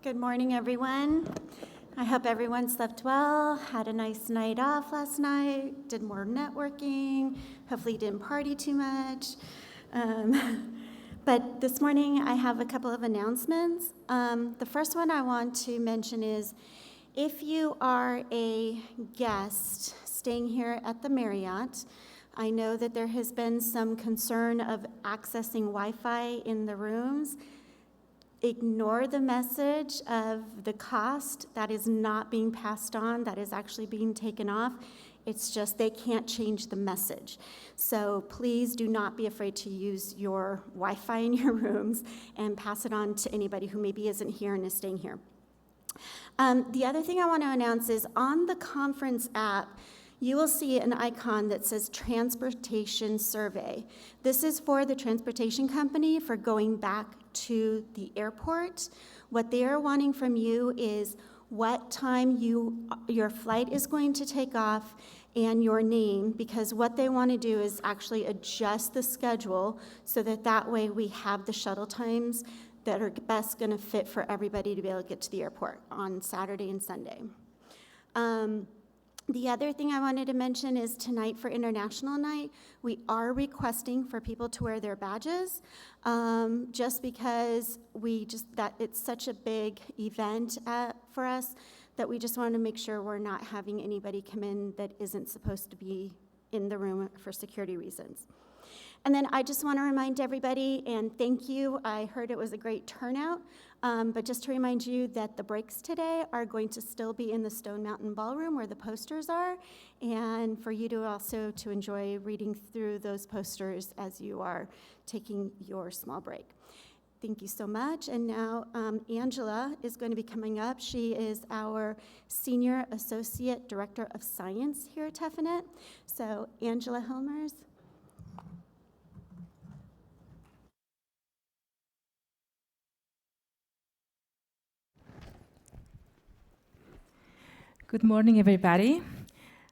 Good morning, everyone. I hope everyone slept well, had a nice night off last night, did more networking, hopefully didn't party too much. But this morning I have a couple of announcements. The first one I want to mention is if you are a guest staying here at the Marriott, I know that there has been some concern of accessing Wi-Fi in the rooms. Ignore the message of the cost. That is not being passed on. That is actually being taken off. It's just they can't change the message. So please do not be afraid to use your Wi-Fi in your rooms and pass it on to anybody who maybe isn't here and is staying here. The other thing I want to announce is on the conference app, you will see an icon that says Transportation Survey. This is for the transportation company for going back to the airport. What they are wanting from you is what time your flight is going to take off and your name, because what they want to do is actually adjust the schedule so that way we have the shuttle times that are best going to fit for everybody to be able to get to the airport on Saturday and Sunday. The other thing I wanted to mention is tonight for International Night, we are requesting for people to wear their badges, just because it's such a big event for us that we just want to make sure we're not having anybody come in that isn't supposed to be in the room for security reasons. And then I just want to remind everybody, and thank you, I heard it was a great turnout, but just to remind you that the breaks today are going to still be in the Stone Mountain Ballroom where the posters are, and for you to also to enjoy reading through those posters as you are taking your small break. Thank you so much. And now Angela is going to be coming up. She is our Senior Associate Director of Science here at TEPHINET. So Angela Helmers. Good morning, everybody.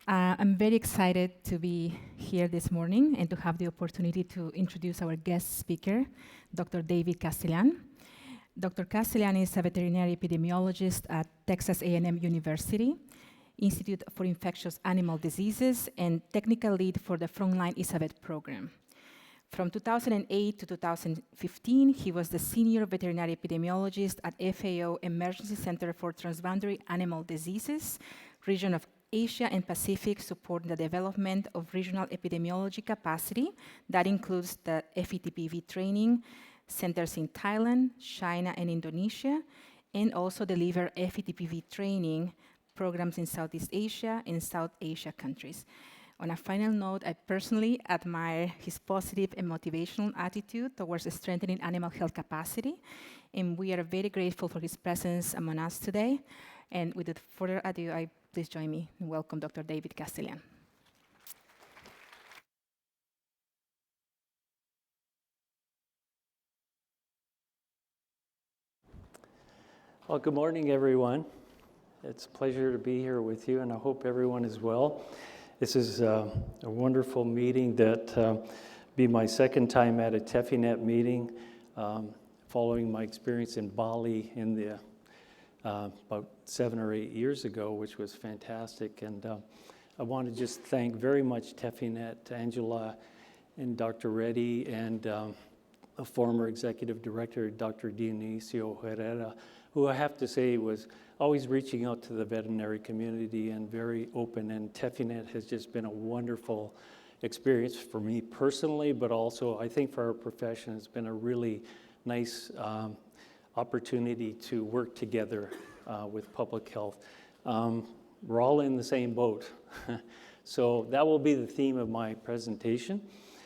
I'm very excited to be here this morning and to have the opportunity to introduce our guest speaker, Dr. David Castellan. Dr. Castellan is a veterinary epidemiologist at Texas A&M University, Institute for Infectious Animal Diseases, and technical lead for the Frontline ISAVET program. From 2008 to 2015, he was the senior veterinary epidemiologist at FAO Emergency Center for Transboundary Animal Diseases, region of Asia and Pacific, supporting the development of regional epidemiology capacity. That includes the FETPV training centers in Thailand, China, and Indonesia, and also deliver FETPV training programs in Southeast Asia and South Asia countries. On a final note, I personally admire his positive and motivational attitude towards strengthening animal health capacity, and we are very grateful for his presence among us today. And without further ado, please join me and welcome Dr. David Castellan. Well, good morning, everyone. It's a pleasure to be here with you, and I hope everyone is well. This is a wonderful meeting that be my second time at a TEPHINET meeting, following my experience in Bali in the about 7 or 8 years ago, which was fantastic. And I want to just thank very much TEPHINET, Angela and Dr. Reddy, and a former executive director, Dr. Dionisio Herrera, who I have to say was always reaching out to the veterinary community and very open. And TEPHINET has just been a wonderful experience for me personally, but also I think for our profession, it's been a really nice opportunity to work together with public health. We're all in the same boat. So that will be the theme of my presentation.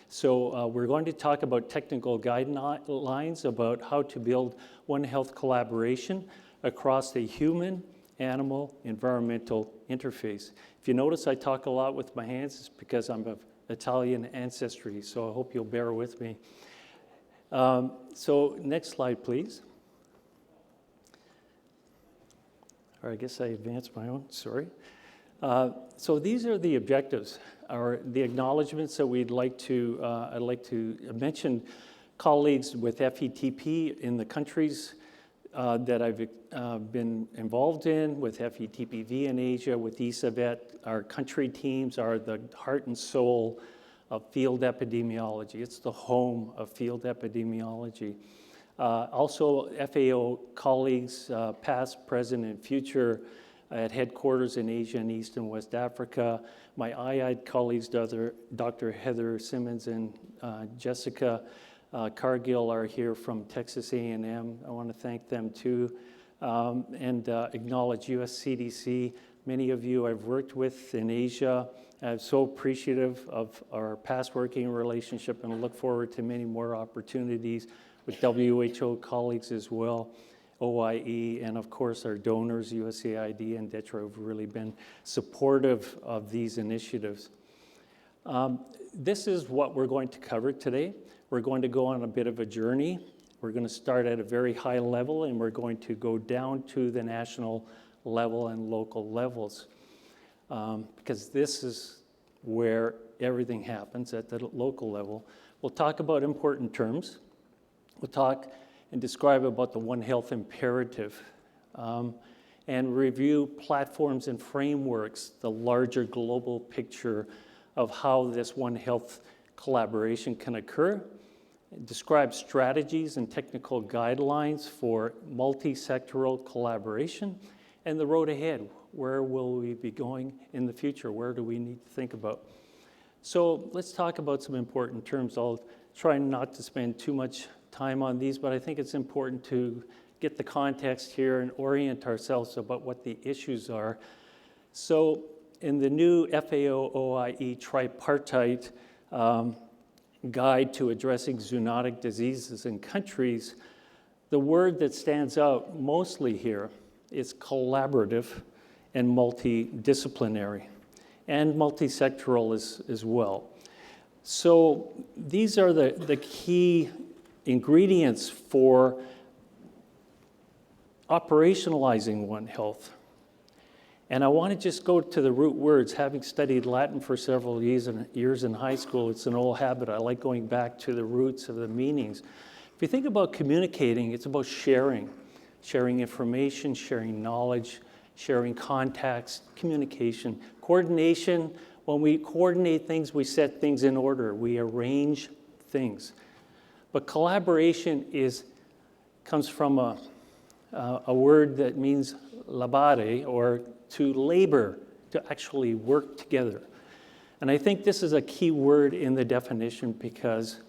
So we're going to talk about technical guidelines about how to build One Health collaboration across the human, animal, environmental interface. If you notice, I talk a lot with my hands. It's because I'm of Italian ancestry, so I hope you'll bear with me. So next slide, please. Or I guess I advanced my own, sorry. So these are the objectives, or the acknowledgements that I'd like to mention colleagues with FETP in the countries that I've been involved in, with FETPV in Asia, with ISAVET. Our country teams are the heart and soul of field epidemiology. It's the home of field epidemiology. Also, FAO colleagues, past, present, and future, at headquarters in Asia and East and West Africa. My IID colleagues, Dr. Heather Simmons and Jessica Cargill, are here from Texas A&M. I want to thank them too, and acknowledge US CDC. Many of you I've worked with in Asia. I'm so appreciative of our past working relationship and look forward to many more opportunities with WHO colleagues as well, OIE, and of course our donors, USAID and DETRA, have really been supportive of these initiatives. This is what we're going to cover today. We're going to go on a bit of a journey. We're going to start at a very high level, and we're going to go down to the national level and local levels, because this is where everything happens at the local level. We'll talk about important terms. We'll talk and describe about the One Health imperative, and review platforms and frameworks, the larger global picture of how this One Health collaboration can occur, describe strategies and technical guidelines for multi-sectoral collaboration, and the road ahead. Where will we be going in the future? Where do we need to think about? So let's talk about some important terms. I'll try not to spend too much time on these, but I think it's important to get the context here and orient ourselves about what the issues are. So in the new FAO OIE tripartite guide to addressing zoonotic diseases in countries, The word that stands out mostly here is collaborative and multidisciplinary, and multisectoral as well. So these are the key ingredients for operationalizing One Health. And I want to just go to the root words. Having studied Latin for several years in high school, it's an old habit. I like going back to the roots of the meanings. If you think about communicating, it's about sharing information, sharing knowledge, sharing contacts, communication. Coordination, when we coordinate things, we set things in order. We arrange things. But collaboration comes from a word that means labare, or to labor, to actually work together. And I think this is a key word in the definition because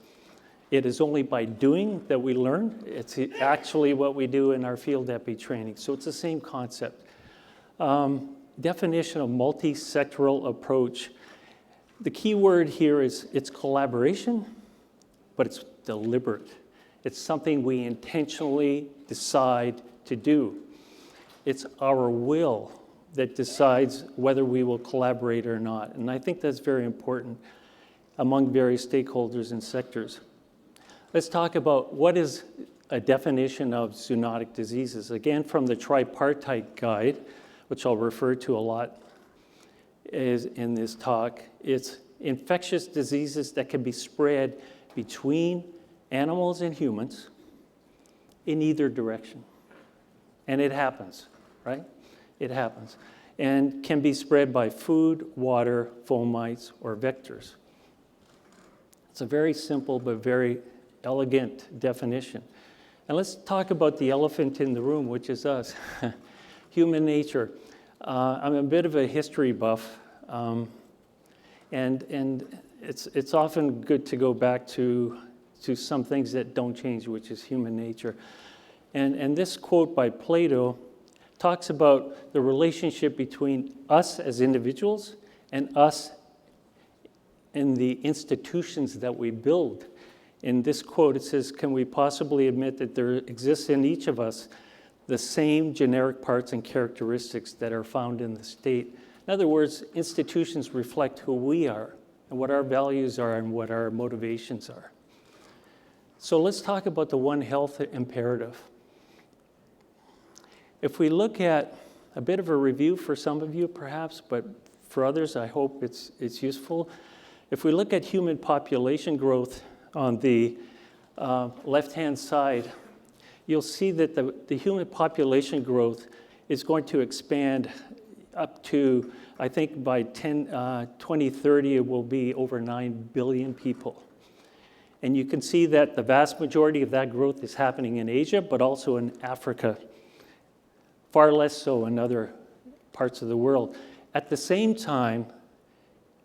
it is only by doing that we learn. It's actually what we do in our field epi training. So it's the same concept. Definition of multi-sectoral approach. The key word here is it's collaboration, but it's deliberate. It's something we intentionally decide to do. It's our will that decides whether we will collaborate or not. And I think that's very important among various stakeholders and sectors. Let's talk about what is a definition of zoonotic diseases. Again, from the tripartite guide, which I'll refer to a lot is in this talk, it's infectious diseases that can be spread between animals and humans in either direction. And it happens, right? It happens. And can be spread by food, water, fomites, or vectors. It's a very simple but very elegant definition. And let's talk about the elephant in the room, which is us, human nature. I'm a bit of a history buff, and it's often good to go back to some things that don't change, which is human nature. And this quote by Plato talks about the relationship between us as individuals and us in the institutions that we build. In this quote, it says, "Can we possibly admit that there exists in each of us the same generic parts and characteristics that are found in the state?" In other words, institutions reflect who we are and what our values are and what our motivations are. So let's talk about the One Health imperative. If we look at a bit of a review for some of you perhaps, but for others I hope it's useful. If we look at human population growth on the left-hand side, you'll see that the human population growth is going to expand up to, I think by 2030, it will be over 9 billion people. And you can see that the vast majority of that growth is happening in Asia, but also in Africa, far less so in other parts of the world. At the same time,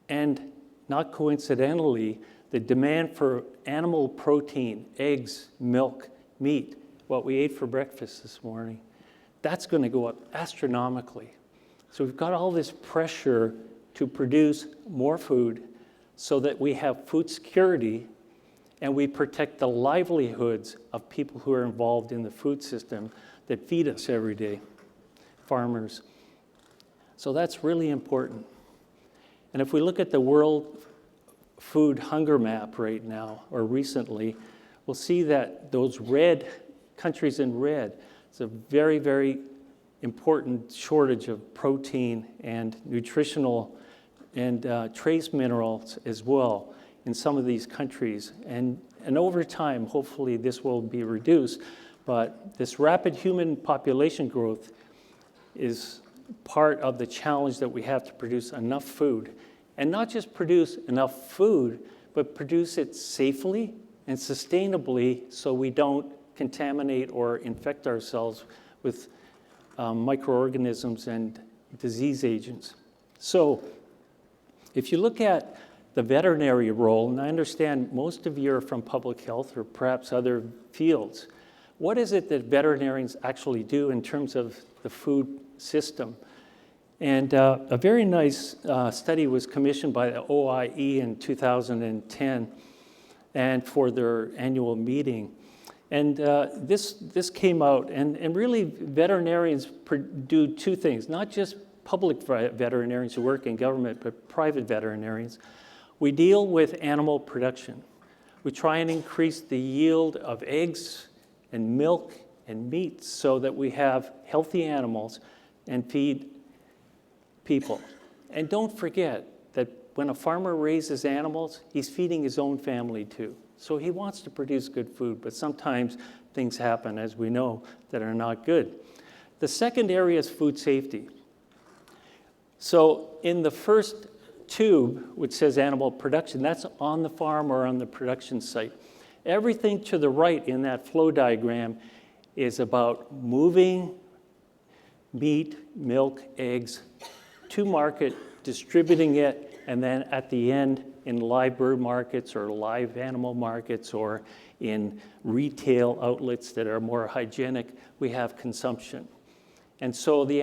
and not coincidentally, the demand for animal protein, eggs, milk, meat, what we ate for breakfast this morning, that's going to go up astronomically. So we've got all this pressure to produce more food so that we have food security and we protect the livelihoods of people who are involved in the food system that feed us every day, farmers. So that's really important. And if we look at the world food hunger map right now, or recently, we'll see that those red countries in red, it's a very, very important shortage of protein and nutritional and trace minerals as well in some of these countries. And over time, hopefully this will be reduced, but this rapid human population growth is part of the challenge that we have to produce enough food. And not just produce enough food, but produce it safely and sustainably so we don't contaminate or infect ourselves with microorganisms and disease agents. So if you look at the veterinary role, and I understand most of you are from public health or perhaps other fields, what is it that veterinarians actually do in terms of the food system? And a very nice study was commissioned by the OIE in 2010 and for their annual meeting. And this came out, and really veterinarians do two things, not just public veterinarians who work in government, but private veterinarians. We deal with animal production. We try and increase the yield of eggs and milk and meat so that we have healthy animals and feed people. And don't forget that when a farmer raises animals, he's feeding his own family too. So he wants to produce good food, but sometimes things happen, as we know, that are not good. The second area is food safety. So in the first tube, which says animal production, that's on the farm or on the production site. Everything to the right in that flow diagram is about moving meat, milk, eggs to market, distributing it, and then at the end, in live bird markets or live animal markets or in retail outlets that are more hygienic, we have consumption. And so the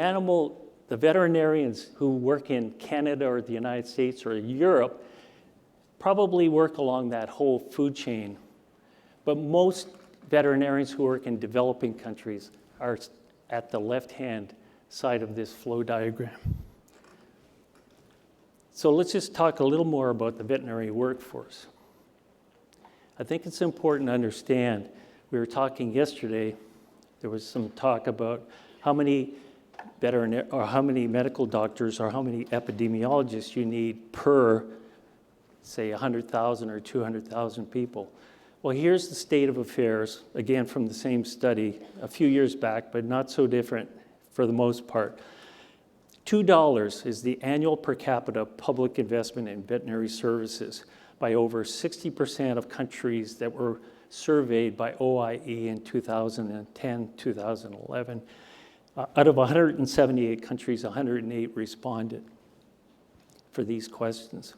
veterinarians who work in Canada or the United States or Europe probably work along that whole food chain. But most veterinarians who work in developing countries are at the left-hand side of this flow diagram. So let's just talk a little more about the veterinary workforce. I think it's important to understand, we were talking yesterday, there was some talk about how many medical doctors or how many epidemiologists you need per, say, 100,000 or 200,000 people. Well, here's the state of affairs, again from the same study a few years back, but not so different for the most part. $2 is the annual per capita public investment in veterinary services by over 60% of countries that were surveyed by OIE in 2010, 2011. Out of 178 countries, 108 responded for these questions.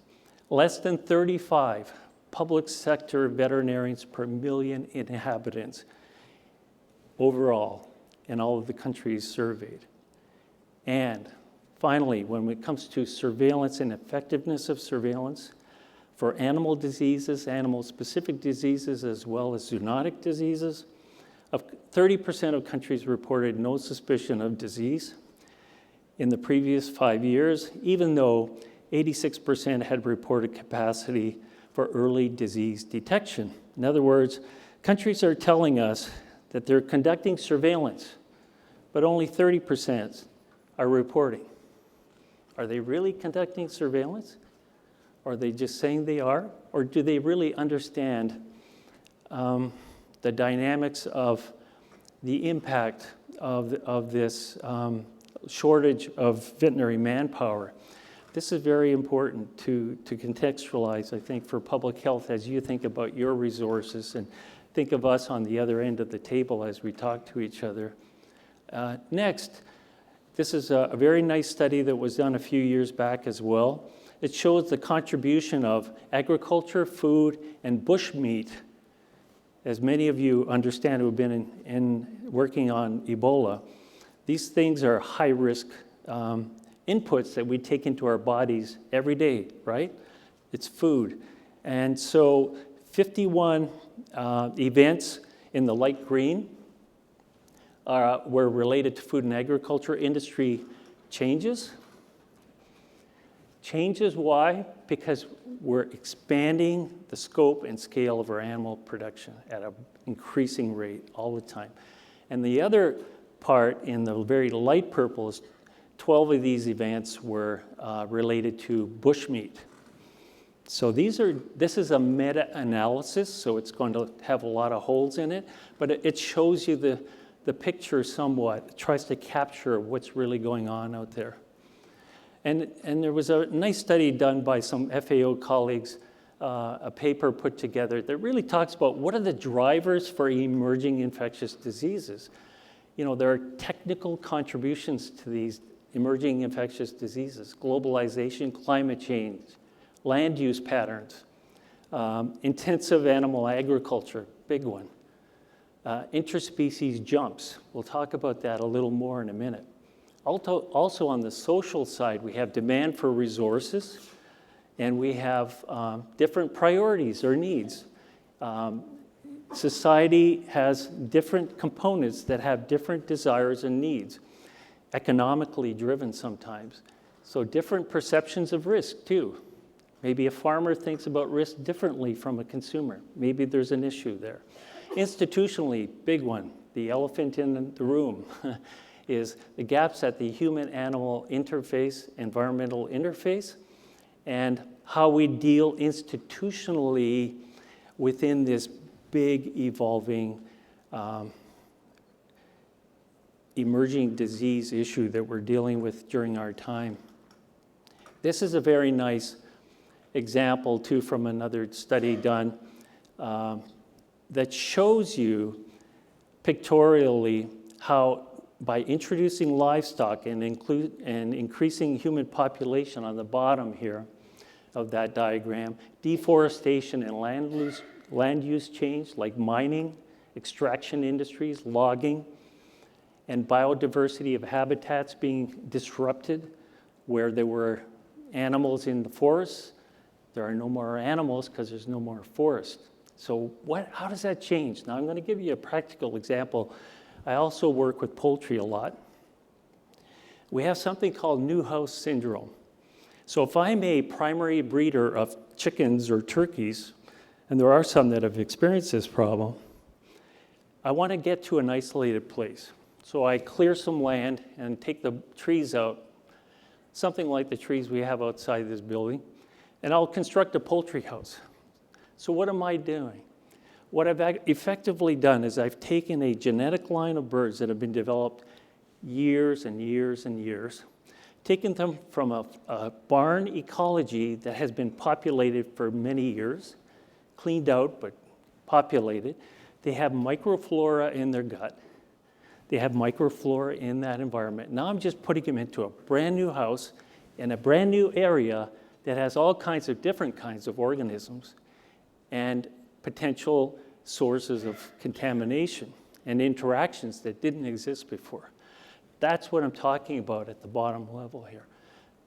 Less than 35 public sector veterinarians per million inhabitants overall in all of the countries surveyed. And finally, when it comes to surveillance and effectiveness of surveillance for animal diseases, animal-specific diseases, as well as zoonotic diseases, 30% of countries reported no suspicion of disease in the previous 5 years, even though 86% had reported capacity for early disease detection. In other words, countries are telling us that they're conducting surveillance, but only 30% are reporting. Are they really conducting surveillance? Are they just saying they are? Or do they really understand the dynamics of the impact of this shortage of veterinary manpower? This is very important to contextualize, I think, for public health as you think about your resources and think of us on the other end of the table as we talk to each other. Next, this is a very nice study that was done a few years back as well. It shows the contribution of agriculture, food, and bushmeat. As many of you understand who have been in working on Ebola, these things are high-risk inputs that we take into our bodies every day, right? It's food. And so 51 events in the light green were related to food and agriculture industry changes. Changes, why? Because we're expanding the scope and scale of our animal production at an increasing rate all the time. And the other part in the very light purple is 12 of these events were related to bushmeat. So this is a meta-analysis, so it's going to have a lot of holes in it, but it shows you the picture somewhat. It tries to capture what's really going on out there. And there was a nice study done by some FAO colleagues, a paper put together that really talks about what are the drivers for emerging infectious diseases. You know, there are technical contributions to these emerging infectious diseases: globalization, climate change, land use patterns, intensive animal agriculture, big one. Interspecies jumps. We'll talk about that a little more in a minute. Also on the social side, we have demand for resources, and we have different priorities or needs. society has different components that have different desires and needs, economically driven sometimes. So different perceptions of risk too. Maybe a farmer thinks about risk differently from a consumer. Maybe there's an issue there. Institutionally, big one, the elephant in the room, is the gaps at the human-animal interface, environmental interface, and how we deal institutionally within this big, evolving, emerging disease issue that we're dealing with during our time. This is a very nice example, too, from another study done that shows you pictorially how by introducing livestock and increasing human population on the bottom here of that diagram, deforestation and land use change like mining, extraction industries, logging, and biodiversity of habitats being disrupted where there were animals in the forests. There are no more animals because there's no more forest. So how does that change? Now I'm going to give you a practical example. I also work with poultry a lot. We have something called new house syndrome. So if I'm a primary breeder of chickens or turkeys, and there are some that have experienced this problem, I want to get to an isolated place. So I clear some land and take the trees out, something like the trees we have outside this building, and I'll construct a poultry house. So what am I doing? What I've effectively done is I've taken a genetic line of birds that have been developed years and years and years, taken them from a barn ecology that has been populated for many years, cleaned out but populated. They have microflora in their gut. They have microflora in that environment. Now I'm just putting them into a brand new house in a brand new area that has all kinds of different kinds of organisms and potential sources of contamination and interactions that didn't exist before. That's what I'm talking about at the bottom level here.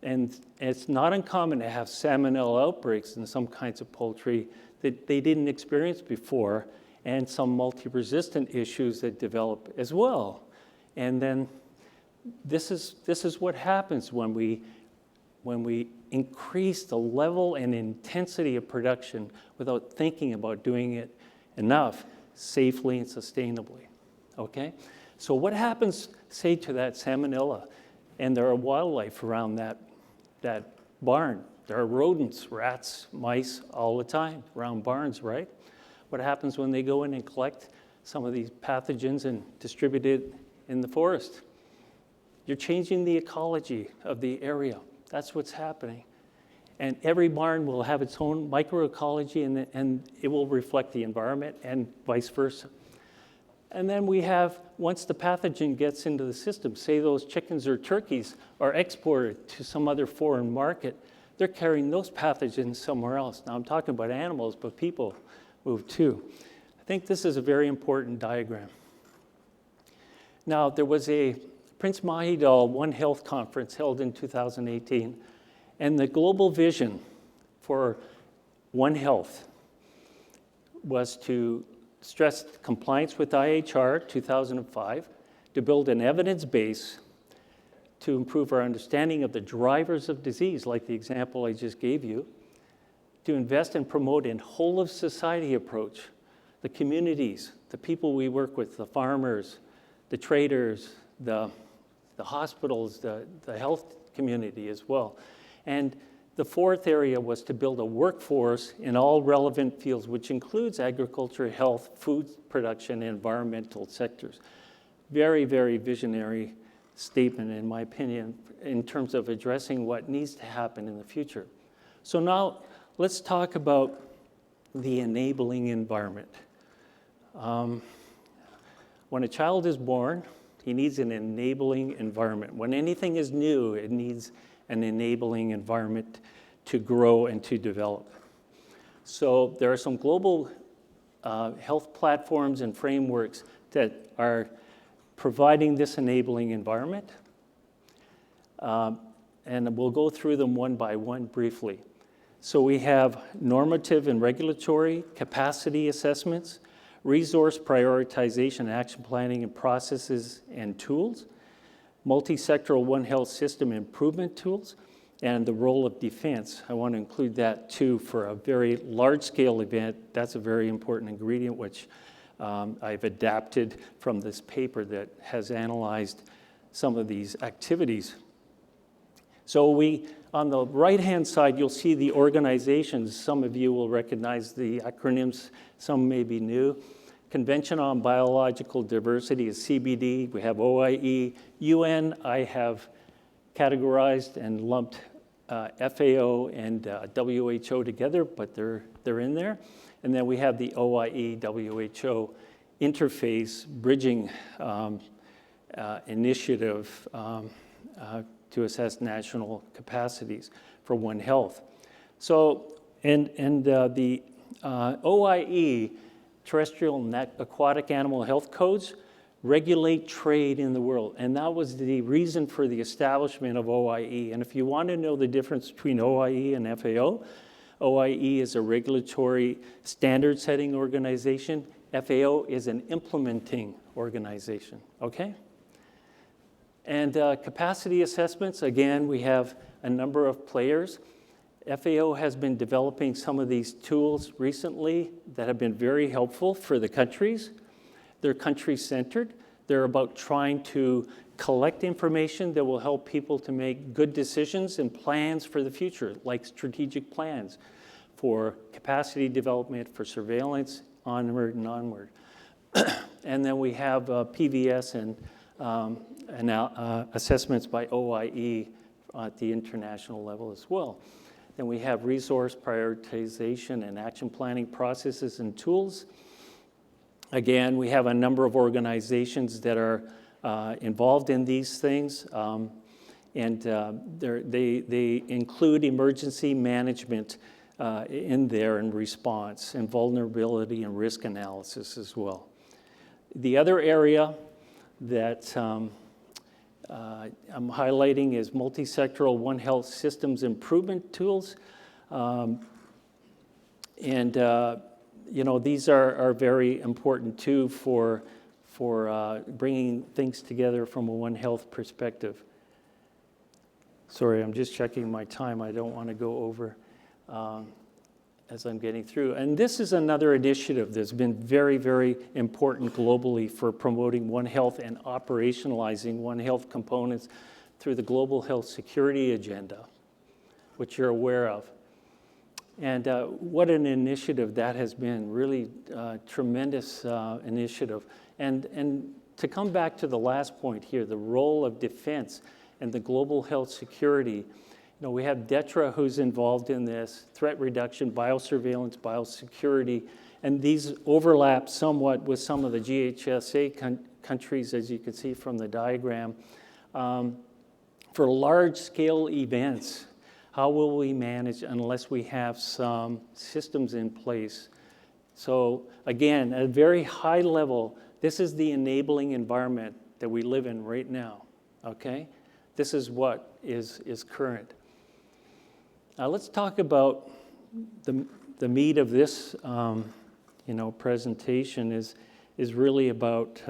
And it's not uncommon to have salmonella outbreaks in some kinds of poultry that they didn't experience before, and some multi-resistant issues that develop as well. And then this is what happens when we increase the level and intensity of production without thinking about doing it enough safely and sustainably, okay? So what happens, say, to that salmonella? And there are wildlife around that barn. There are rodents, rats, mice all the time around barns, right? What happens when they go in and collect some of these pathogens and distribute it in the forest? You're changing the ecology of the area. That's what's happening. And every barn will have its own microecology, and it will reflect the environment and vice versa. And then we have, once the pathogen gets into the system, say those chickens or turkeys are exported to some other foreign market, they're carrying those pathogens somewhere else. Now I'm talking about animals, but people move too. I think this is a very important diagram. Now there was a Prince Mahidol One Health Conference held in 2018, and the global vision for One Health was to stress compliance with IHR 2005, to build an evidence base to improve our understanding of the drivers of disease, like the example I just gave you, to invest and promote a whole of society approach, the communities, the people we work with, the farmers, the traders, the hospitals, the health community as well. And the fourth area was to build a workforce in all relevant fields, which includes agriculture, health, food production, and environmental sectors. Very, very visionary statement, in my opinion, in terms of addressing what needs to happen in the future. So now let's talk about the enabling environment. When a child is born, he needs an enabling environment. When anything is new, it needs an enabling environment to grow and to develop. So there are some global health platforms and frameworks that are providing this enabling environment. And we'll go through them one by one briefly. So we have normative and regulatory capacity assessments, resource prioritization, action planning and processes and tools, multi-sectoral One Health system improvement tools, and the role of defense. I want to include that too for a very large-scale event. That's a very important ingredient, which I've adapted from this paper that has analyzed some of these activities. So on the right-hand side, you'll see the organizations. Some of you will recognize the acronyms, some may be new. Convention on Biological Diversity is CBD. We have OIE. UN, I have categorized and lumped FAO and WHO together, but they're in there. And then we have the OIE-WHO interface bridging initiative to assess national capacities for One Health. So, the OIE, Terrestrial and Aquatic Animal Health Codes, regulate trade in the world. And that was the reason for the establishment of OIE. And if you want to know the difference between OIE and FAO, OIE is a regulatory standard setting organization. FAO is an implementing organization, okay? And capacity assessments, again, we have a number of players. FAO has been developing some of these tools recently that have been very helpful for the countries. They're country-centered. They're about trying to collect information that will help people to make good decisions and plans for the future, like strategic plans for capacity development, for surveillance, onward and onward. And then we have PVS and assessments by OIE at the international level as well. Then we have resource prioritization and action planning processes and tools. Again, we have a number of organizations that are involved in these things, and they include emergency management in there and response, and vulnerability and risk analysis as well. The other area that I'm highlighting is multi-sectoral One Health systems improvement tools. These are very important too for bringing things together from a One Health perspective. Sorry, I'm just checking my time. I don't want to go over as I'm getting through. And this is another initiative that's been very, very important globally for promoting One Health and operationalizing One Health components through the Global Health Security Agenda, which you're aware of. And what an initiative that has been, really tremendous initiative. And to come back to the last point here, the role of defense and the global health security, we have DETRA who's involved in this, threat reduction, biosurveillance, biosecurity, and these overlap somewhat with some of the GHSA countries, as you can see from the diagram. For large-scale events, how will we manage unless we have some systems in place? So again, at a very high level, this is the enabling environment that we live in right now, okay? This is what is current. Now let's talk about the meat of this presentation is really about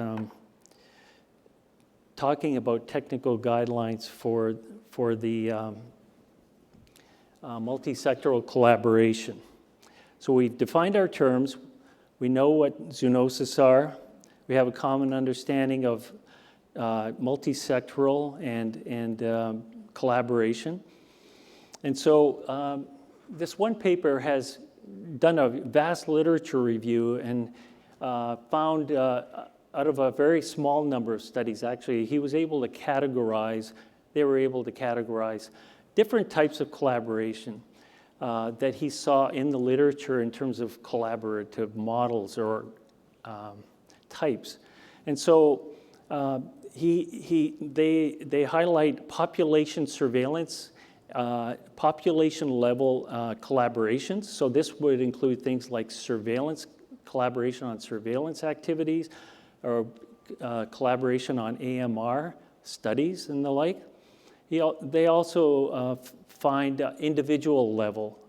talking about technical guidelines for the multi-sectoral collaboration. So we've defined our terms. We know what zoonoses are. We have a common understanding of multi-sectoral and collaboration. And so this one paper has done a vast literature review and found out of a very small number of studies, actually, they were able to categorize different types of collaboration that he saw in the literature in terms of collaborative models or types. And so they highlight population surveillance, population level collaborations. So this would include things like surveillance, collaboration on surveillance activities, or collaboration on AMR studies and the like. They also find individual level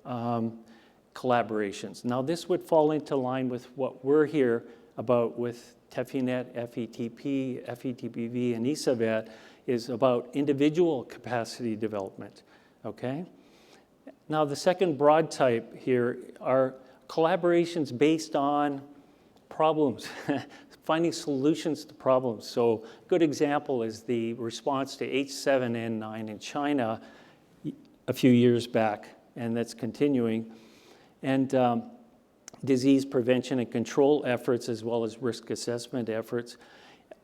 collaborations. Now this would fall into line with what we're here about with TEPHINET, FETP, FETPV, and ESAVET is about individual capacity development, okay? Now, the second broad type here are collaborations based on problems, finding solutions to problems. So a good example is the response to H7N9 in China a few years back, and that's continuing. And disease prevention and control efforts, as well as risk assessment efforts.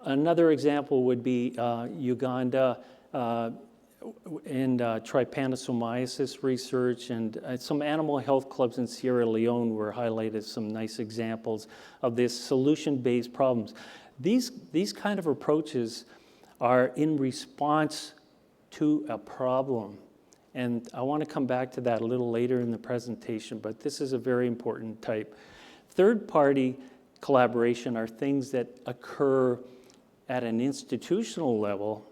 Another example would be Uganda and trypanosomiasis research, and some animal health clubs in Sierra Leone were highlighted as some nice examples of this solution-based problems. These kind of approaches are in response to a problem. And I want to come back to that a little later in the presentation, but this is a very important type. Third-party collaboration are things that occur at an institutional level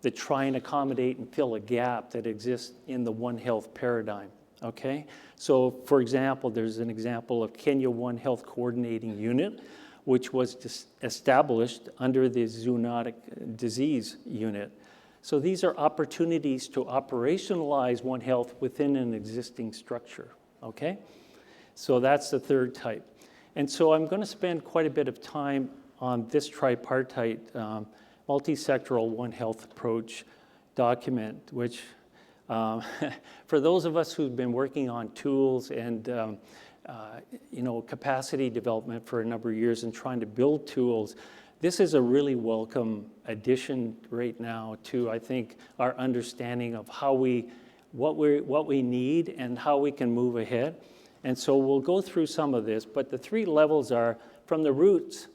that try and accommodate and fill a gap that exists in the One Health paradigm, okay? So, for example, there's an example of Kenya One Health Coordinating Unit, which was established under the Zoonotic Disease Unit. So these are opportunities to operationalize One Health within an existing structure, okay? So that's the third type. And so I'm going to spend quite a bit of time on this tripartite multi-sectoral One Health approach document, which for those of us who've been working on tools and capacity development for a number of years and trying to build tools, this is a really welcome addition right now to, I think, our understanding of what we need and how we can move ahead. And so we'll go through some of this, but the three levels are from the roots.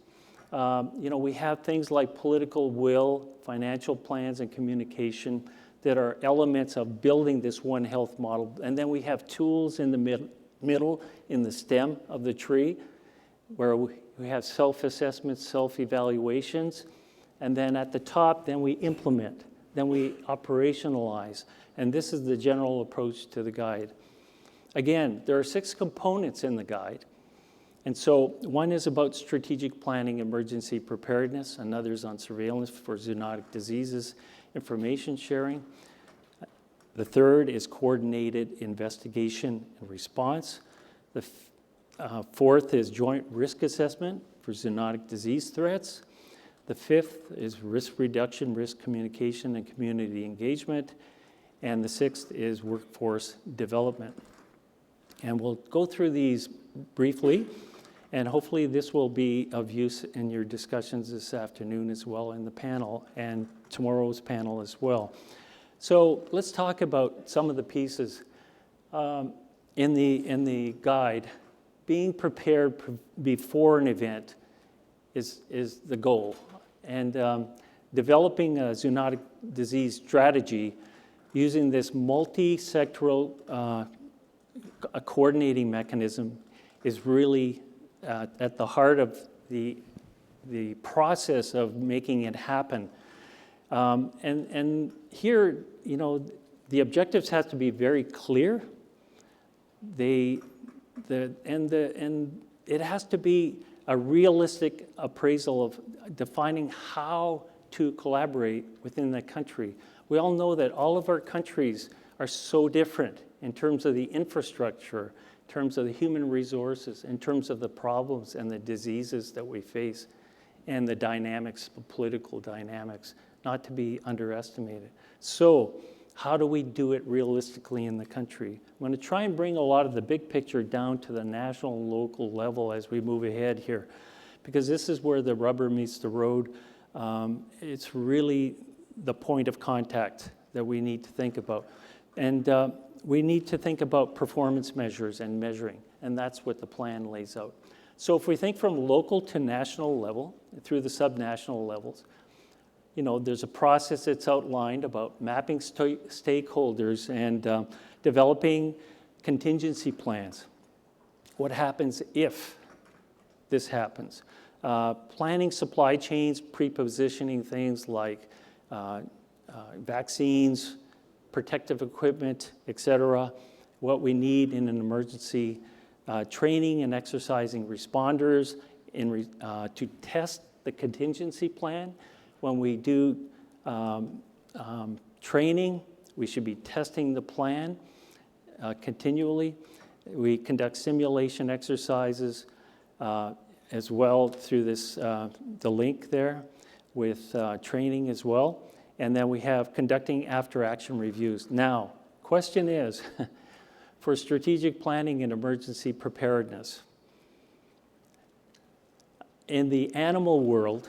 We have things like political will, financial plans, and communication that are elements of building this One Health model. And then we have tools in the middle, in the stem of the tree, where we have self-assessments, self-evaluations, and then at the top, then we implement, then we operationalize. And this is the general approach to the guide. Again, there are 6 components in the guide. And so one is about strategic planning, emergency preparedness. Another is on surveillance for zoonotic diseases, information sharing. The third is coordinated investigation and response. The fourth is joint risk assessment for zoonotic disease threats. The fifth is risk reduction, risk communication, and community engagement. And the sixth is workforce development. And we'll go through these briefly, and hopefully this will be of use in your discussions this afternoon as well in the panel, and tomorrow's panel as well. So let's talk about some of the pieces in the guide. Being prepared before an event is the goal. And developing a zoonotic disease strategy using this multi-sectoral coordinating mechanism is really at the heart of the process of making it happen. And here, the objectives have to be very clear. And it has to be a realistic appraisal of defining how to collaborate within the country. We all know that all of our countries are so different in terms of the infrastructure, in terms of the human resources, in terms of the problems and the diseases that we face, and the dynamics, the political dynamics, not to be underestimated. So how do we do it realistically in the country? I'm going to try and bring a lot of the big picture down to the national and local level as we move ahead here, because this is where the rubber meets the road. It's really the point of contact that we need to think about. And we need to think about performance measures and measuring, and that's what the plan lays out. So if we think from local to national level, through the subnational levels, there's a process that's outlined about mapping stakeholders and developing contingency plans. What happens if this happens? Planning supply chains, pre-positioning things like vaccines, protective equipment, et cetera, what we need in an emergency, training and exercising responders to test the contingency plan. When we do training, we should be testing the plan continually. We conduct simulation exercises as well through this, the link there with training as well. And then we have conducting after-action reviews. Now, question is, for strategic planning and emergency preparedness, in the animal world,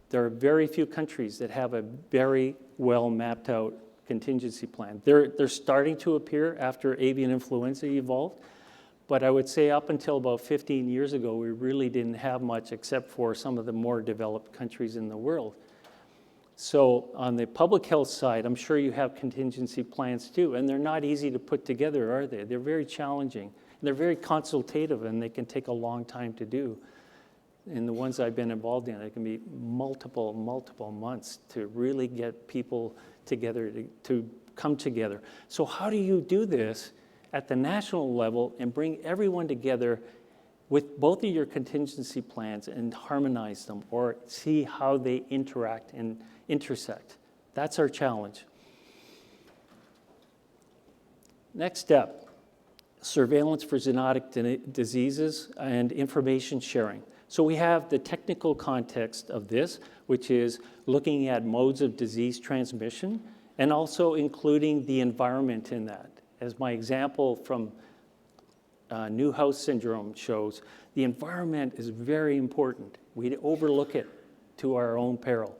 there are very few countries that have a very well mapped out contingency plan. They're starting to appear after avian influenza evolved, but I would say up until about 15 years ago, we really didn't have much except for some of the more developed countries in the world. So on the public health side, I'm sure you have contingency plans too, and they're not easy to put together, are they? They're very challenging. They're very consultative, and they can take a long time to do. And the ones I've been involved in, it can be multiple months to really get people together, to come together. So how do you do this at the national level and bring everyone together with both of your contingency plans and harmonize them or see how they interact and intersect? That's our challenge. Next step, surveillance for zoonotic diseases and information sharing. So we have the technical context of this, which is looking at modes of disease transmission and also including the environment in that. As my example from Newhouse syndrome shows, the environment is very important. We overlook it to our own peril.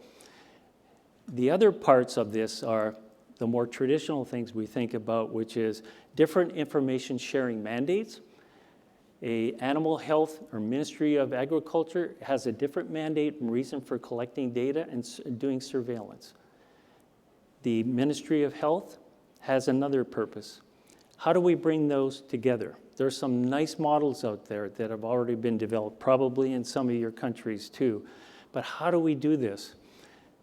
The other parts of this are the more traditional things we think about, which is different information sharing mandates. A animal health or Ministry of Agriculture has a different mandate and reason for collecting data and doing surveillance. The Ministry of Health has another purpose. How do we bring those together? There's some nice models out there that have already been developed, probably in some of your countries too. But how do we do this?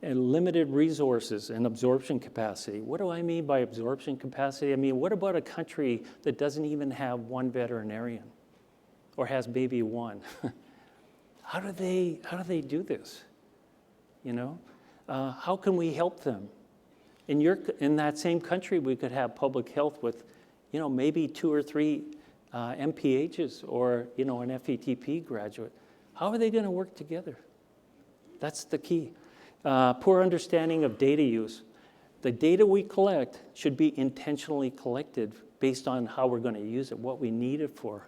And limited resources and absorption capacity. What do I mean by absorption capacity? I mean, what about a country that doesn't even have one veterinarian? Or has maybe one? How do they do this? You know, how can we help them? In that same country, we could have public health with, you know, maybe 2 or 3 MPHs or, you know, an FETP graduate. How are they going to work together? That's the key. Poor understanding of data use. The data we collect should be intentionally collected based on how we're going to use it, what we need it for.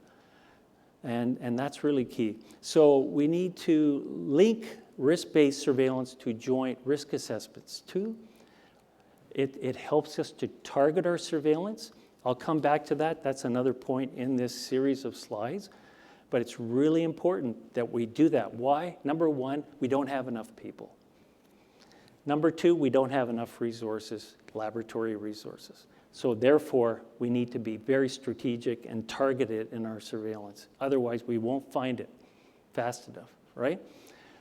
And that's really key. So we need to link risk-based surveillance to joint risk assessments too. It helps us to target our surveillance. I'll come back to that. That's another point in this series of slides. But it's really important that we do that. Why? Number one, we don't have enough people. Number two, we don't have enough resources, laboratory resources. So therefore, we need to be very strategic and targeted in our surveillance. Otherwise, we won't find it fast enough, right?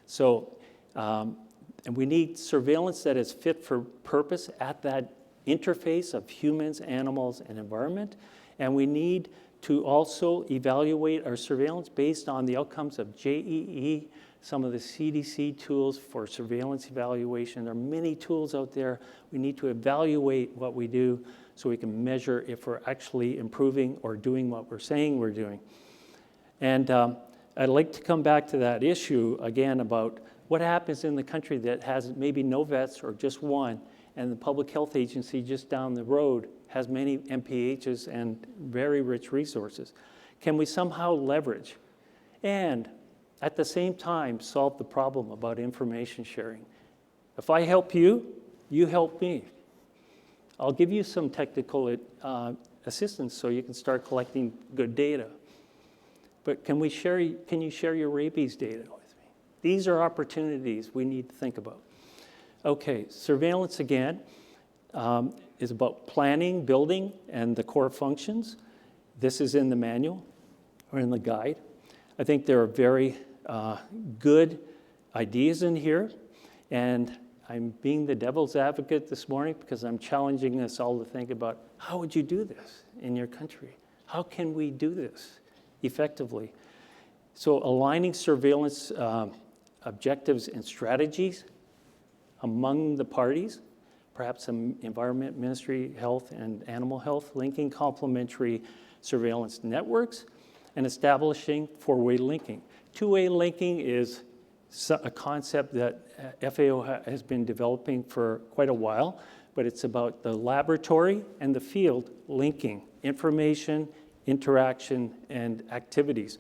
So, and we need surveillance that is fit for purpose at that interface of humans, animals, and environment. And we need to also evaluate our surveillance based on the outcomes of JEE, some of the CDC tools for surveillance evaluation. There are many tools out there. We need to evaluate what we do so we can measure if we're actually improving or doing what we're saying we're doing. And I'd like to come back to that issue again about what happens in the country that has maybe no vets or just one, and the public health agency just down the road has many MPHs and very rich resources. Can we somehow leverage and at the same time solve the problem about information sharing? If I help you, you help me. I'll give you some technical assistance so you can start collecting good data. But can you share your rabies data with me? These are opportunities we need to think about. Okay, surveillance again is about planning, building, and the core functions. This is in the manual or in the guide. I think there are very good ideas in here, and I'm being the devil's advocate this morning because I'm challenging us all to think about how would you do this in your country? How can we do this effectively? So aligning surveillance objectives and strategies among the parties, perhaps some environment, ministry, health, and animal health, linking complementary surveillance networks, and establishing four-way linking. Two-way linking is a concept that FAO has been developing for quite a while, but it's about the laboratory and the field linking information, interaction, and activities.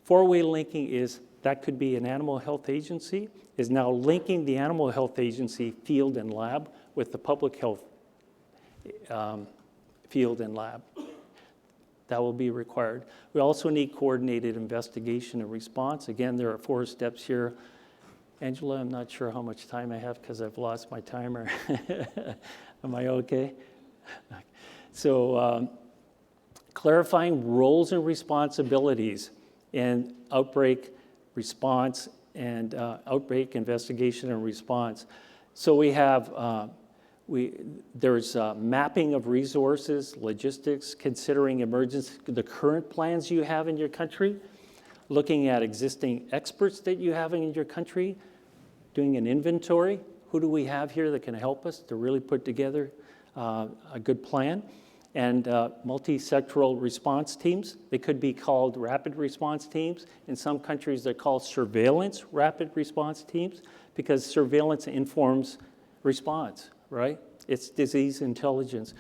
Four-way linking is, that could be an animal health agency, is now linking the animal health agency field and lab with the public health field and lab. That will be required. We also need coordinated investigation and response. Again, there are 4 steps here. Angela, I'm not sure how much time I have because I've lost my timer. Am I okay? So clarifying roles and responsibilities in outbreak response and outbreak investigation and response. So we have there's mapping of resources, logistics, considering emergency, the current plans you have in your country, looking at existing experts that you have in your country, doing an inventory. Who do we have here that can help us to really put together a good plan? And multi-sectoral response teams. They could be called rapid response teams. In some countries, they're called surveillance rapid response teams because surveillance informs response, right? It's disease intelligence.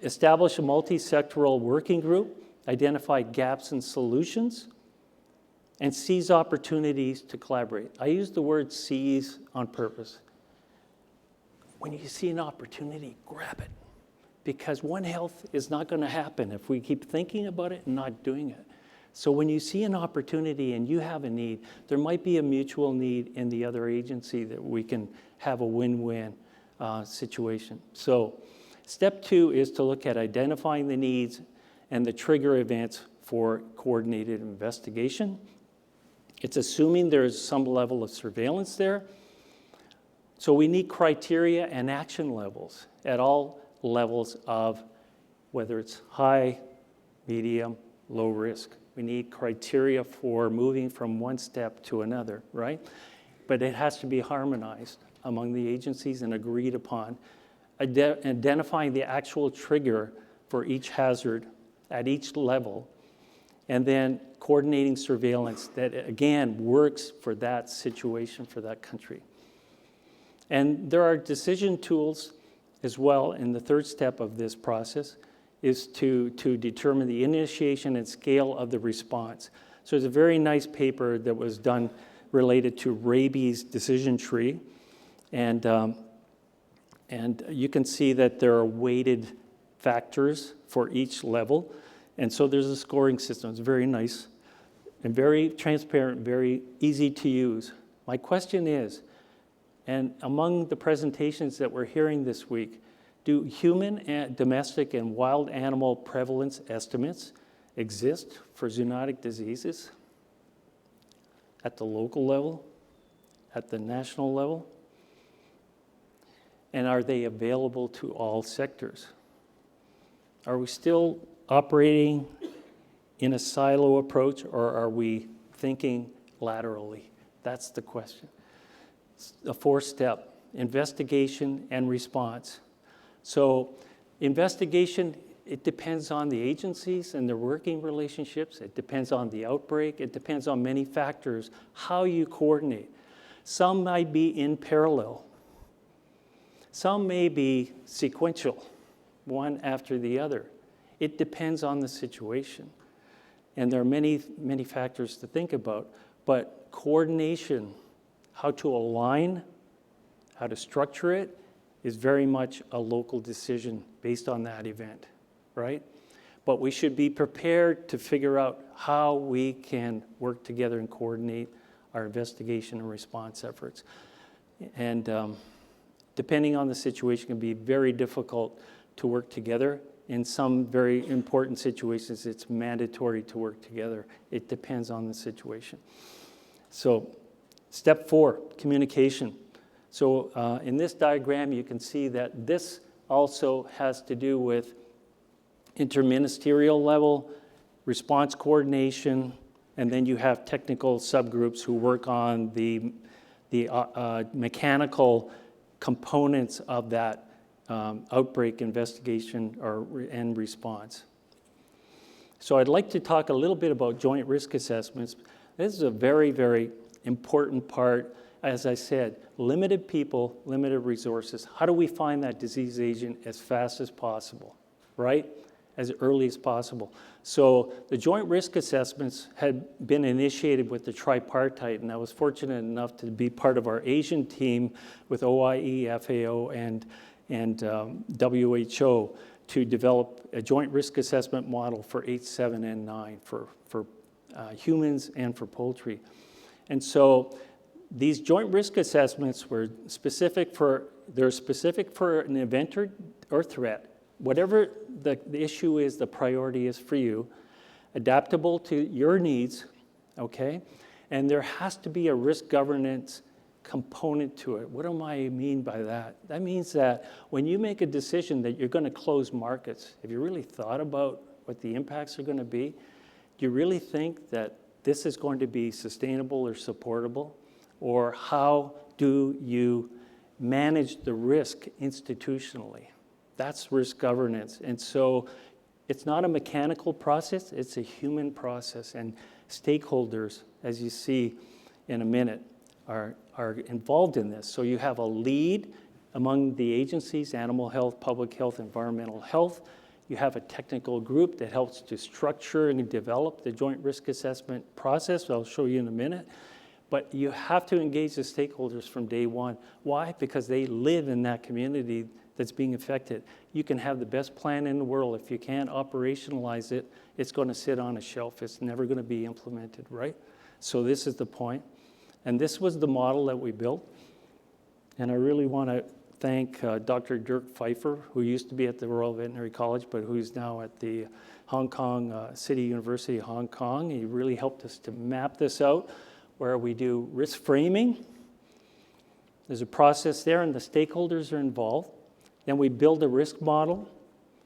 Establish a multi-sectoral working group, identify gaps and solutions, and seize opportunities to collaborate. I use the word seize on purpose. When you see an opportunity, grab it. Because One Health is not going to happen if we keep thinking about it and not doing it. So when you see an opportunity and you have a need, there might be a mutual need in the other agency that we can have a win-win situation. So step 2 is to look at identifying the needs and the trigger events for coordinated investigation. It's assuming there's some level of surveillance there. So we need criteria and action levels at all levels of whether it's high, medium, low risk. We need criteria for moving from one step to another, right? But it has to be harmonized among the agencies and agreed upon. Identifying the actual trigger for each hazard at each level, and then coordinating surveillance that, again, works for that situation, for that country. And there are decision tools as well in the third step of this process is to determine the initiation and scale of the response. So there's a very nice paper that was done related to rabies decision tree. And you can see that there are weighted factors for each level. And so there's a scoring system. It's very nice and very transparent, very easy to use. My question is, and among the presentations that we're hearing this week, do human, domestic, and wild animal prevalence estimates exist for zoonotic diseases at the local level, at the national level? And are they available to all sectors? Are we still operating in a silo approach, or are we thinking laterally? That's the question. A 4-step, investigation and response. So investigation, it depends on the agencies and their working relationships. It depends on the outbreak. It depends on many factors, how you coordinate. Some might be in parallel. Some may be sequential, one after the other. It depends on the situation. And there are many, many factors to think about. But coordination, how to align, how to structure it, is very much a local decision based on that event, right? But we should be prepared to figure out how we can work together and coordinate our investigation and response efforts. And depending on the situation, it can be very difficult to work together. In some very important situations, it's mandatory to work together. It depends on the situation. So step 4, communication. So in this diagram, you can see that this also has to do with interministerial level, response coordination, And then you have technical subgroups who work on the mechanical components of that outbreak investigation and response. So I'd like to talk a little bit about joint risk assessments. This is a very, very important part. As I said, limited people, limited resources. How do we find that disease agent as fast as possible, right? As early as possible. So the joint risk assessments had been initiated with the tripartite, and I was fortunate enough to be part of our Asian team with OIE, FAO, and WHO to develop a joint risk assessment model for H7N9 for humans and for poultry. And so these joint risk assessments were specific for an event or threat. Whatever the issue is, the priority is for you, adaptable to your needs, okay? And there has to be a risk governance component to it. What do I mean by that? That means that when you make a decision that you're going to close markets, have you really thought about what the impacts are going to be? Do you really think that this is going to be sustainable or supportable? Or how do you manage the risk institutionally? That's risk governance. And so it's not a mechanical process, it's a human process. And stakeholders, as you see in a minute, are involved in this. So you have a lead among the agencies, animal health, public health, environmental health. You have a technical group that helps to structure and develop the joint risk assessment process. I'll show you in a minute. But you have to engage the stakeholders from day one. Why? Because they live in that community that's being affected. You can have the best plan in the world. If you can't operationalize it, it's going to sit on a shelf. It's never going to be implemented, right? So this is the point. And this was the model that we built. And I really want to thank Dr. Dirk Pfeiffer, who used to be at the Royal Veterinary College, but who's now at the Hong Kong City University of Hong Kong. He really helped us to map this out, where we do risk framing. There's a process there, and the stakeholders are involved. Then we build a risk model.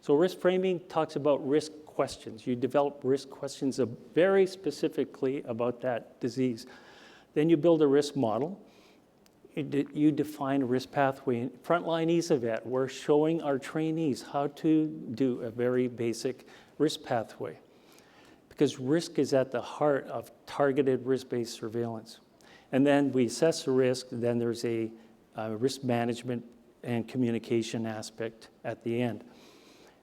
So risk framing talks about risk questions. You develop risk questions very specifically about that disease. Then you build a risk model. You define a risk pathway. Frontline ESAVET, we're showing our trainees how to do a very basic risk pathway, because risk is at the heart of targeted risk-based surveillance. And then we assess the risk, then there's a risk management and communication aspect at the end.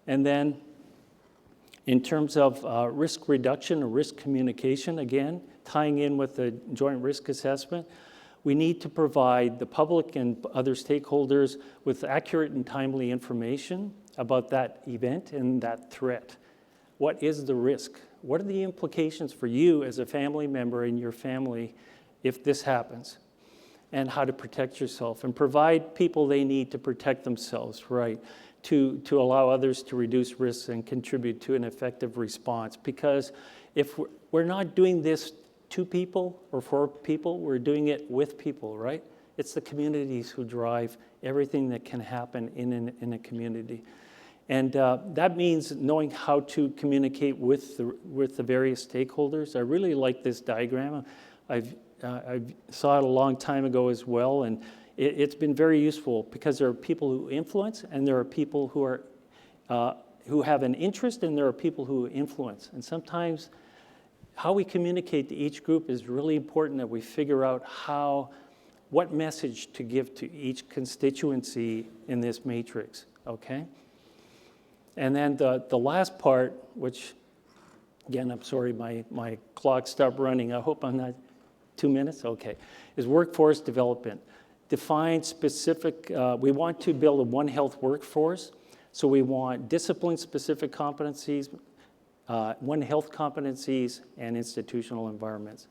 And then in terms of risk reduction or risk communication, again, tying in with the joint risk assessment, we need to provide the public and other stakeholders with accurate and timely information about that event and that threat. What is the risk? What are the implications for you as a family member and your family if this happens? And how to protect yourself and provide people they need to protect themselves, right? To allow others to reduce risks and contribute to an effective response. Because if we're not doing this to people or for people, we're doing it with people, right? It's the communities who drive everything that can happen in a community. And that means knowing how to communicate with the various stakeholders. I really like this diagram. I saw it a long time ago as well, and it's been very useful because there are people who influence, and there are people who have an interest, and there are people who influence. And sometimes how we communicate to each group is really important, that we figure out what message to give to each constituency in this matrix, okay? And then the last part, which, again, I'm sorry, my clock stopped running. I hope I'm not 2 minutes, okay, is workforce development. Define specific, we want to build a One Health workforce, so we want discipline-specific competencies, One Health competencies, and institutional environments.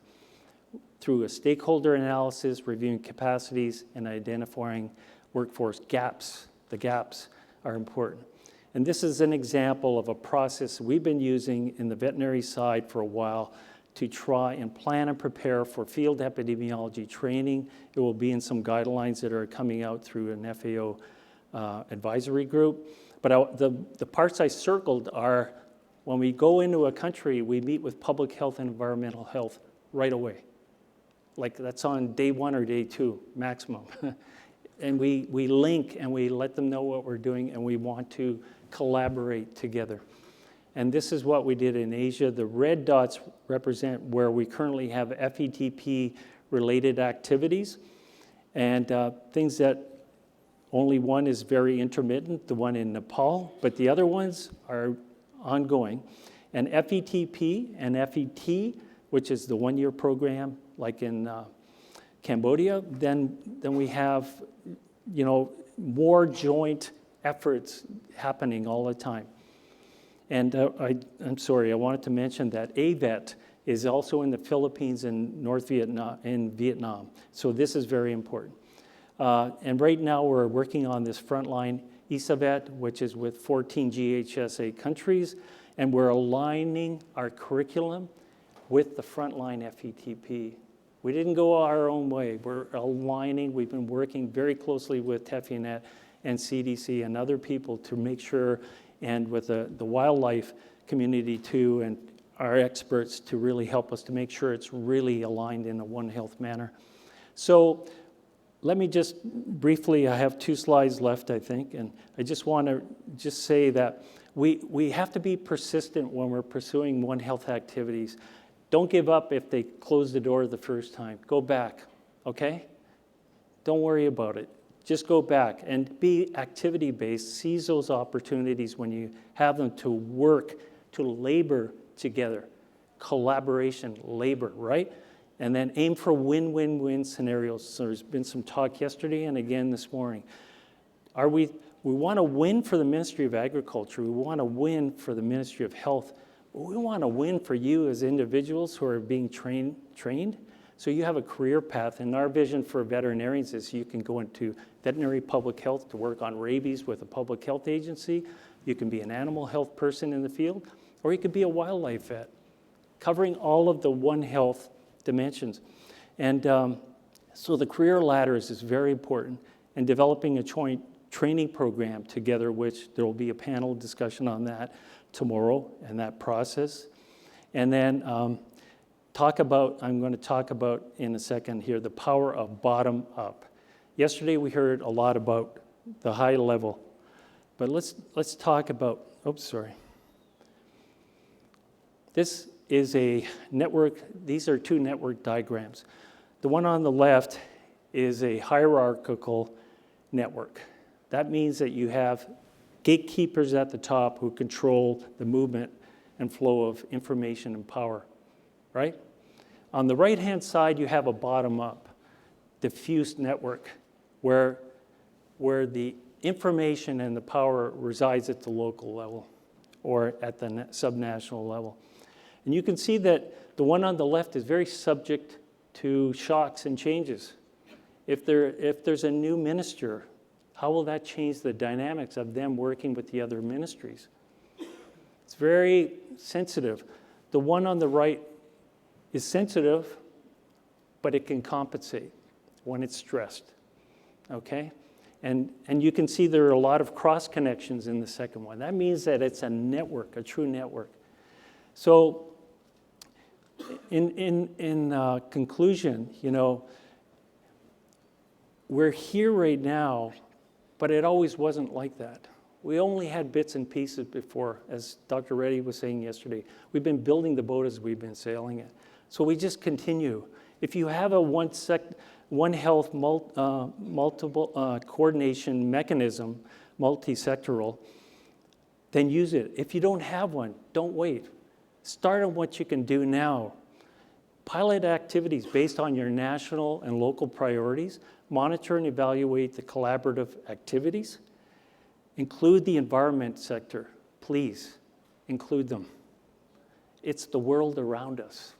Through a stakeholder analysis, reviewing capacities, and identifying workforce gaps. The gaps are important. And this is an example of a process we've been using in the veterinary side for a while to try and plan and prepare for field epidemiology training. It will be in some guidelines that are coming out through an FAO advisory group. But the parts I circled are When we go into a country, we meet with public health and environmental health right away. Like that's on day 1 or day 2, maximum. And we link and we let them know what we're doing, and we want to collaborate together. And this is what we did in Asia. The red dots represent where we currently have FETP-related activities, and things that only one is very intermittent, the one in Nepal, but the other ones are ongoing. And FETP and FET, which is the 1-year program, like in Cambodia, then we have, more joint efforts happening all the time. And I'm sorry, I wanted to mention that AVET is also in the Philippines and North Vietnam, in Vietnam. So this is very important. And right now we're working on this frontline ISAVET, which is with 14 GHSA countries, and we're aligning our curriculum with the frontline FETP. We didn't go our own way. We're aligning. We've been working very closely with TEPHINET and CDC and other people to make sure, and with the wildlife community too, and our experts to really help us to make sure it's really aligned in a One Health manner. So let me just briefly, I have 2 slides left, I think, and I just want to just say that we have to be persistent when we're pursuing One Health activities. Don't give up if they close the door the first time. Go back, okay? Don't worry about it. Just go back and be activity-based. Seize those opportunities when you have them to work, to labor together. Collaboration, labor, right? And then aim for win-win-win scenarios. So there's been some talk yesterday and again this morning. We want to win for the Ministry of Agriculture. We want to win for the Ministry of Health. We want to win for you as individuals who are being trained. So you have a career path, and our vision for veterinarians is you can go into veterinary public health to work on rabies with a public health agency. You can be an animal health person in the field, or you could be a wildlife vet, covering all of the One Health dimensions. And so the career ladders is very important, and developing a joint training program together, which there will be a panel discussion on that tomorrow and that process. And then I'm going to talk about in a second here, the power of bottom up. Yesterday we heard a lot about the high level, but let's talk about, This is a network, these are 2 network diagrams. The one on the left is a hierarchical network. That means that you have gatekeepers at the top who control the movement and flow of information and power, right? On the right-hand side, you have a bottom-up, diffuse network where the information and the power resides at the local level or at the subnational level. And you can see that the one on the left is very subject to shocks and changes. If there's a new minister, how will that change the dynamics of them working with the other ministries? It's very sensitive. The one on the right is sensitive, but it can compensate when it's stressed, okay? And you can see there are a lot of cross connections in the second one. That means that it's a network, a true network. So in conclusion, we're here right now, but it always wasn't like that. We only had bits and pieces before, as Dr. Reddy was saying yesterday. We've been building the boat as we've been sailing it. So we just continue. If you have a One Health multiple coordination mechanism, multi-sectoral, then use it. If you don't have one, don't wait. Start on what you can do now. Pilot activities based on your national and local priorities. Monitor and evaluate the collaborative activities. Include the environment sector. Please include them. It's the world around us.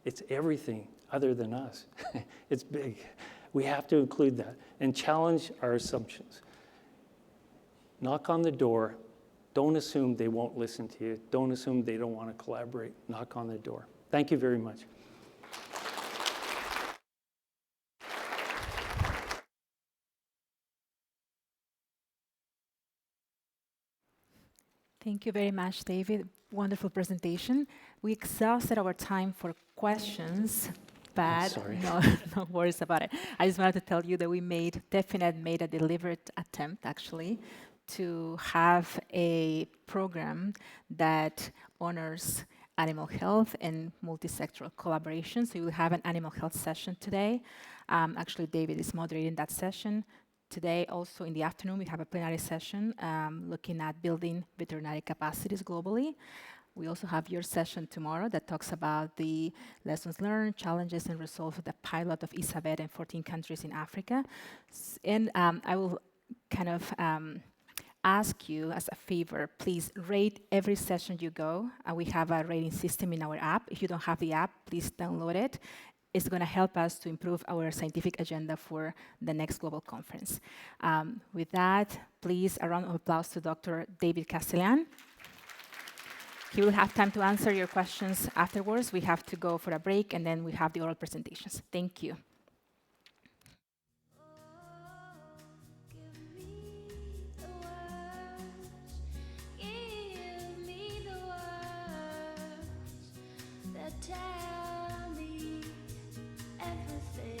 It's everything other than us. It's big. We have to include that and challenge our assumptions. Knock on the door. Don't assume they won't listen to you. Don't assume they don't want to collaborate. Knock on the door. Thank you very much. Thank you very much, David. Wonderful presentation. We exhausted our time for questions, but sorry. no, no worries about it. I just wanted to tell you that TEPHINET made a deliberate attempt, actually, to have a program that honors animal health and multi-sectoral collaboration. So we will have an animal health session today. Actually, David is moderating that session. Today, also in the afternoon, we have a plenary session looking at building veterinary capacities globally. We also have your session tomorrow that talks about the lessons learned, challenges, and results of the pilot of ISAVET in 14 countries in Africa. And I will kind of ask you as a favor, please rate every session you go. We have a rating system in our app. If you don't have the app, please download it. It's going to help us to improve our scientific agenda for the next global conference. With that, please, a round of applause to Dr. David Castellan. He will have time to answer your questions afterwards. We have to go for a break, and then we have the oral presentations. Thank you. Give me the words that tell